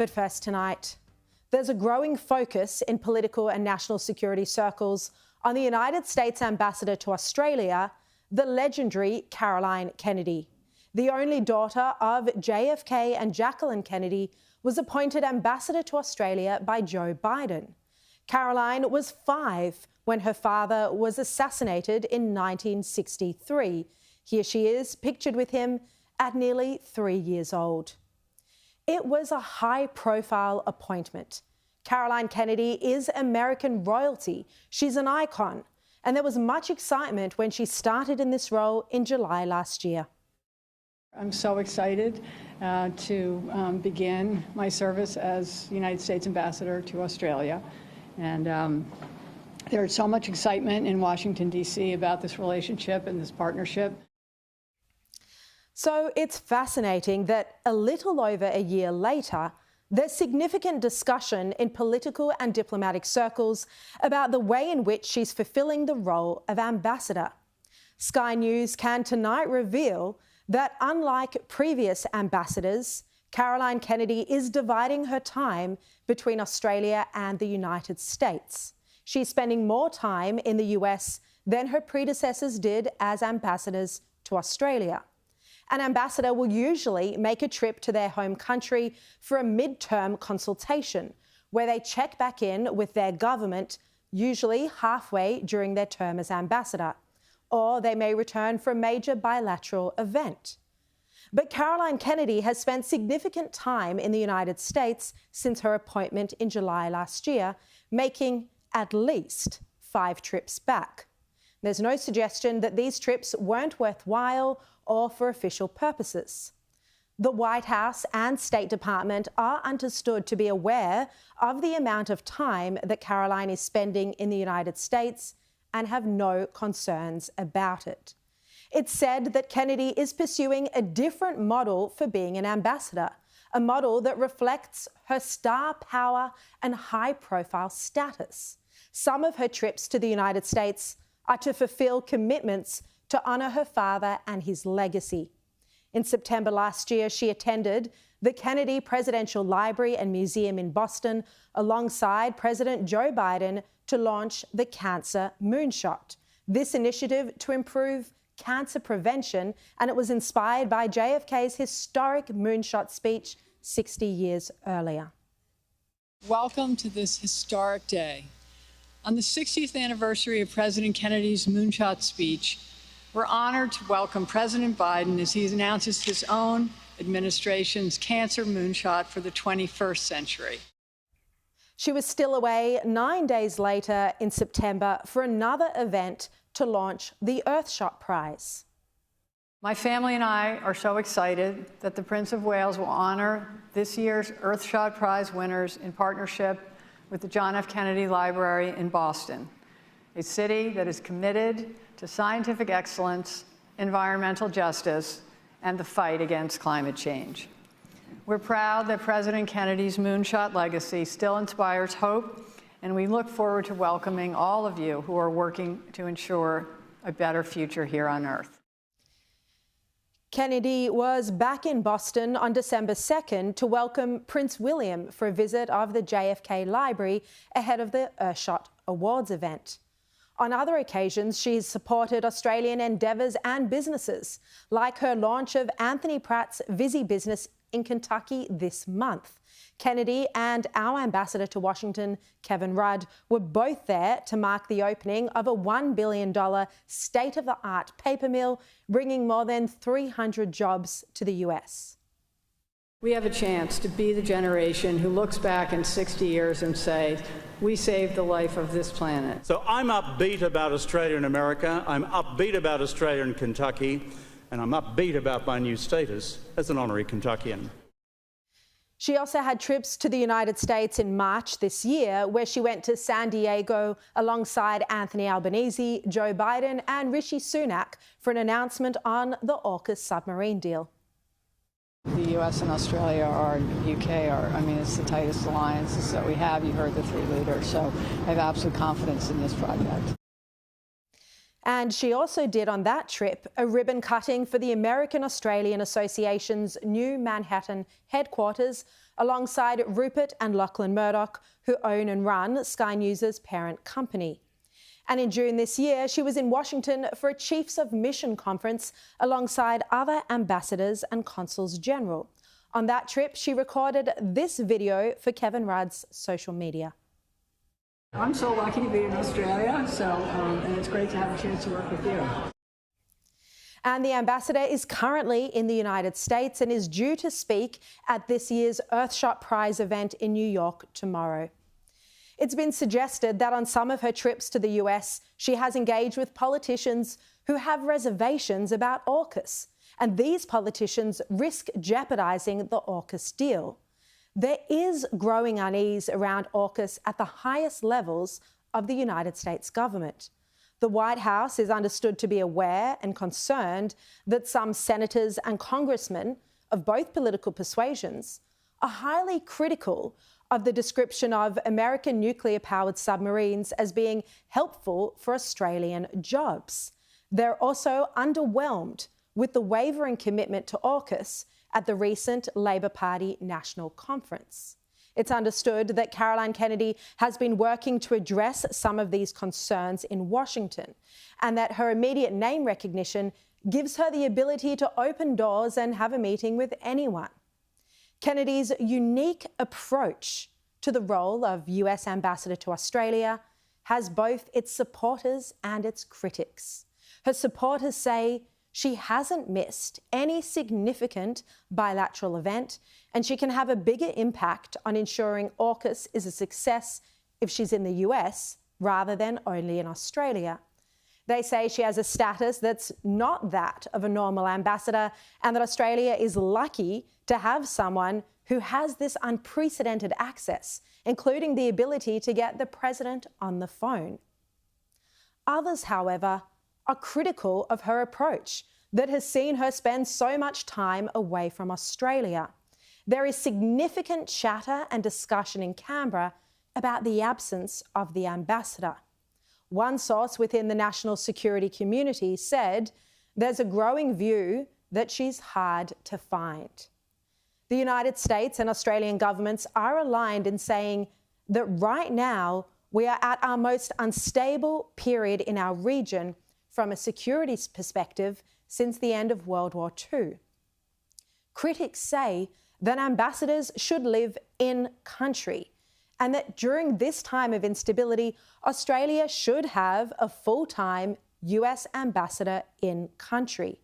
But first tonight, there's a growing focus in political and national security circles on the United States ambassador to Australia, the legendary Caroline Kennedy. The only daughter of JFK and Jacqueline Kennedy was appointed ambassador to Australia by Joe Biden. Caroline was 5 when her father was assassinated in 1963. Here she is, pictured with him at nearly 3 years old. It was a high-profile appointment. Caroline Kennedy is American royalty. She's an icon, and there was much excitement when she started in this role in July last year. I'm so excited to begin my service as United States Ambassador to Australia. And there's so much excitement in Washington, D.C. about this relationship and this partnership. So it's fascinating that a little over a year later, there's significant discussion in political and diplomatic circles about the way in which she's fulfilling the role of ambassador. Sky News can tonight reveal that unlike previous ambassadors, Caroline Kennedy is dividing her time between Australia and the United States. She's spending more time in the US than her predecessors did as ambassadors to Australia. An ambassador will usually make a trip to their home country for a mid-term consultation, where they check back in with their government, usually halfway during their term as ambassador, or they may return for a major bilateral event. But Caroline Kennedy has spent significant time in the United States since her appointment in July last year, making at least 5 trips back. There's no suggestion that these trips weren't worthwhile or for official purposes. The White House and State Department are understood to be aware of the amount of time that Caroline is spending in the United States and have no concerns about it. It's said that Kennedy is pursuing a different model for being an ambassador, a model that reflects her star power and high-profile status. Some of her trips to the United States are to fulfil commitments to honour her father and his legacy. In September last year, she attended the Kennedy Presidential Library and Museum in Boston alongside President Joe Biden to launch the Cancer Moonshot. This initiative to improve cancer prevention, and it was inspired by JFK's historic moonshot speech 60 years earlier. Welcome to this historic day. On the 60th anniversary of President Kennedy's moonshot speech, we're honored to welcome President Biden as he announces his own administration's cancer moonshot for the 21st century. She was still away 9 days later in September for another event to launch the Earthshot Prize. My family and I are so excited that the Prince of Wales will honor this year's Earthshot Prize winners in partnership with the John F. Kennedy Library in Boston, a city that is committed to scientific excellence, environmental justice, and the fight against climate change. We're proud that President Kennedy's moonshot legacy still inspires hope, and we look forward to welcoming all of you who are working to ensure a better future here on Earth. Kennedy was back in Boston on December 2nd to welcome Prince William for a visit of the JFK Library ahead of the Earthshot Awards event. On other occasions, she's supported Australian endeavours and businesses, like her launch of Anthony Pratt's Visi business in Kentucky this month. Kennedy and our ambassador to Washington, Kevin Rudd, were both there to mark the opening of a $1 billion state-of-the-art paper mill, bringing more than 300 jobs to the US. We have a chance to be the generation who looks back in 60 years and say, we saved the life of this planet. So I'm upbeat about Australia and America, I'm upbeat about Australia and Kentucky, and I'm upbeat about my new status as an honorary Kentuckian. She also had trips to the United States in March this year, where she went to San Diego alongside Anthony Albanese, Joe Biden and Rishi Sunak for an announcement on the AUKUS submarine deal. The US and Australia it's the tightest alliances that we have. You heard the 3 leaders, so I have absolute confidence in this project. And she also did on that trip a ribbon cutting for the American Australian Association's new Manhattan headquarters, alongside Rupert and Lachlan Murdoch, who own and run Sky News' parent company. And in June this year, she was in Washington for a Chiefs of Mission conference alongside other ambassadors and consuls general. On that trip, she recorded this video for Kevin Rudd's social media. I'm so lucky to be in Australia, and it's great to have a chance to work with you. And the ambassador is currently in the United States and is due to speak at this year's Earthshot Prize event in New York tomorrow. It's been suggested that on some of her trips to the US, she has engaged with politicians who have reservations about AUKUS, and these politicians risk jeopardising the AUKUS deal. There is growing unease around AUKUS at the highest levels of the United States government. The White House is understood to be aware and concerned that some senators and congressmen of both political persuasions are highly critical of the description of American nuclear-powered submarines as being helpful for Australian jobs. They're also underwhelmed with the wavering commitment to AUKUS at the recent Labor Party National Conference. It's understood that Caroline Kennedy has been working to address some of these concerns in Washington, and that her immediate name recognition gives her the ability to open doors and have a meeting with anyone. Kennedy's unique approach to the role of US Ambassador to Australia has both its supporters and its critics. Her supporters say she hasn't missed any significant bilateral event, and she can have a bigger impact on ensuring AUKUS is a success if she's in the US rather than only in Australia. They say she has a status that's not that of a normal ambassador, and that Australia is lucky to have someone who has this unprecedented access, including the ability to get the president on the phone. Others, however, are critical of her approach that has seen her spend so much time away from Australia. There is significant chatter and discussion in Canberra about the absence of the ambassador. One source within the national security community said there's a growing view that she's hard to find. The United States and Australian governments are aligned in saying that right now we are at our most unstable period in our region from a security perspective since the end of World War II. Critics say that ambassadors should live in country, and that during this time of instability, Australia should have a full-time US ambassador in country.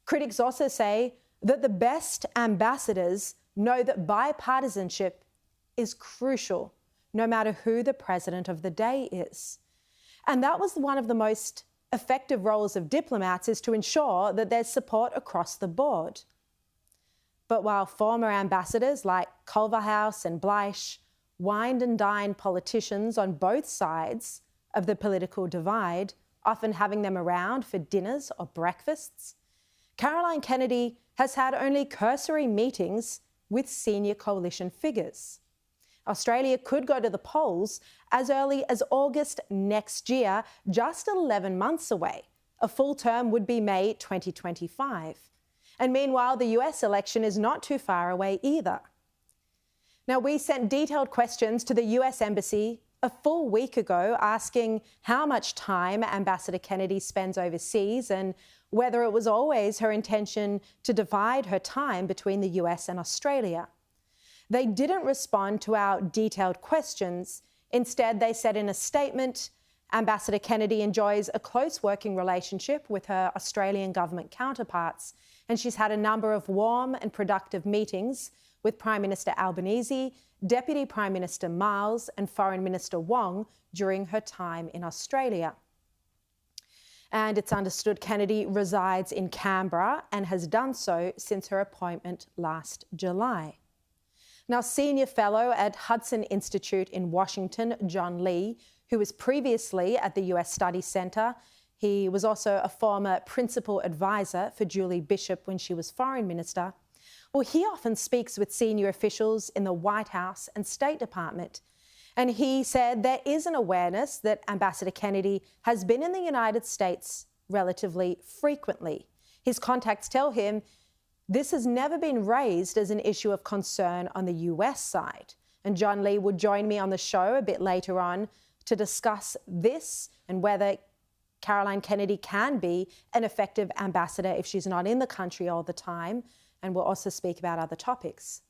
Critics also say that the best ambassadors know that bipartisanship is crucial, no matter who the president of the day is. And that was one of the most effective roles of diplomats, is to ensure that there's support across the board. But while former ambassadors like Culverhouse and Bleich wined and dined politicians on both sides of the political divide, often having them around for dinners or breakfasts, Caroline Kennedy has had only cursory meetings with senior coalition figures. Australia could go to the polls as early as August next year, just 11 months away. A full term would be May 2025. And meanwhile, the US election is not too far away either. Now, we sent detailed questions to the US Embassy a full week ago asking how much time Ambassador Kennedy spends overseas and whether it was always her intention to divide her time between the US and Australia. They didn't respond to our detailed questions. Instead, they said in a statement, Ambassador Kennedy enjoys a close working relationship with her Australian government counterparts, and she's had a number of warm and productive meetings with Prime Minister Albanese, Deputy Prime Minister Miles and Foreign Minister Wong during her time in Australia. And it's understood Kennedy resides in Canberra and has done so since her appointment last July. Now, Senior Fellow at Hudson Institute in Washington, John Lee, who was previously at the US Study Centre, he was also a former principal advisor for Julie Bishop when she was Foreign Minister. Well, he often speaks with senior officials in the White House and State Department. And he said there is an awareness that Ambassador Kennedy has been in the United States relatively frequently. His contacts tell him This has never been raised as an issue of concern on the US side. And John Lee will join me on the show a bit later on to discuss this and whether Caroline Kennedy can be an effective ambassador if she's not in the country all the time. And we'll also speak about other topics.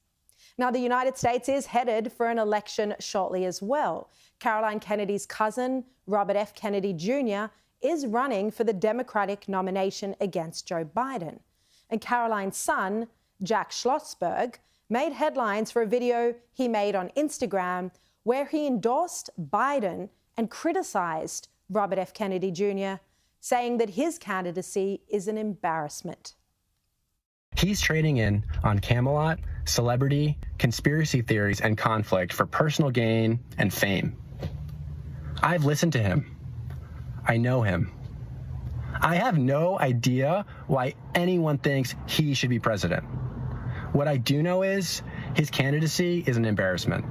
Now, the United States is headed for an election shortly as well. Caroline Kennedy's cousin, Robert F. Kennedy Jr., is running for the Democratic nomination against Joe Biden. And Caroline's son, Jack Schlossberg, made headlines for a video he made on Instagram where he endorsed Biden and criticised Robert F. Kennedy Jr., saying that his candidacy is an embarrassment. He's trading in on Camelot, celebrity, conspiracy theories, and conflict for personal gain and fame. I've listened to him. I know him. I have no idea why anyone thinks he should be president. What I do know is his candidacy is an embarrassment.